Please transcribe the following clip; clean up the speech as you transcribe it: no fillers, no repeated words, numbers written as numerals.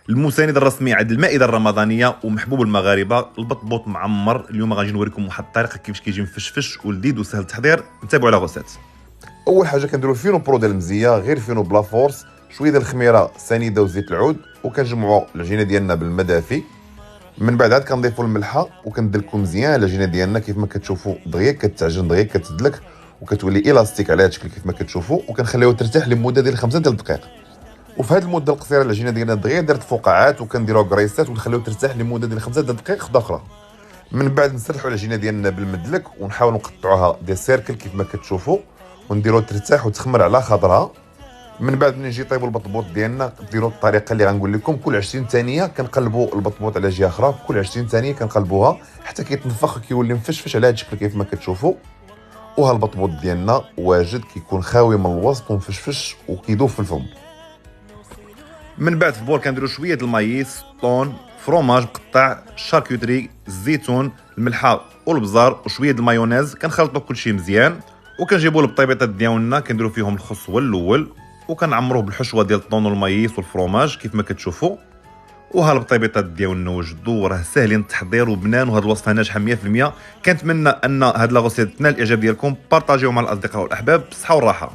المساند الرسمي عند المائده الرمضانيه ومحبوب المغاربه البطبوط معمر. اليوم غنجي نوريكم واحد الطريقه كيفاش كيجي مفشفش ولذيذ وسهل التحضير. نتابعوا على غوسات. اول حاجه كنديروا فينو برو ديال المزيه، غير فينو بلا فورس، شويه ديال الخميره سنيده وزيت العود، وكنجمعوا العجينه ديالنا بالماء دافي. من بعد عاد كنضيفوا الملحه وكندلكوا مزيان العجينه ديالنا كيف ما كتشوفوا دغيا كتعجن دغيا كتدلك وكتولي الاستيك على هذا الشكل كيف ما كتشوفوا، وكنخليوها ترتاح لمده ديال 5 الدقائق. وفي هذه المده القصيره العجينه ديالنا دغيا دارت فقاعات وكنديروها كريسات ونخليوها ترتاح لمده ديال 5 دقائق اخرى. من بعد نسرحوا العجينه ديالنا بالمدلك ونحاولوا نقطعوها دي سيركل كيف ما كتشوفوا ونديروها ترتاح وتخمر على خضرها. من بعد ملي يجي يطيبوا البطبوط ديالنا ديروا الطريقه اللي غنقول لكم، كل 20 ثانيه كنقلبوا البطبوط على جهه اخرى، كل 20 ثانيه كنقلبوها حتى كيتنفخ كيولي مفشفش على هذا الشكل كيف ما كتشوفوا. وها البطبوط ديالنا واجد كيكون خاوي من الوسط ومفشفش وكيذوب في الفم. من بعد في بول كنديروا شويه د المايس، طون، فروماج مقطع، شاركوتري، الزيتون، الملحه والبزار وشويه د المايونيز. كنخلطوا كلشي مزيان وكنجيبوا البطيبيطات ديالنا كنديروا فيهم الخس هو الاول وكنعمروه بالحشوه ديال الطون والمايس والفروماج كيف ما كتشوفوا. وها البطيبيطات ديالنا وجدوا وراه ساهلين التحضير وبنان، وهاد الوصفه ناجحه 100%. كنتمنى ان هاد لاغوسيت تنال الاعجاب ديالكم، بارطاجيو مع الاصدقاء والاحباب. بالصحه والراحه.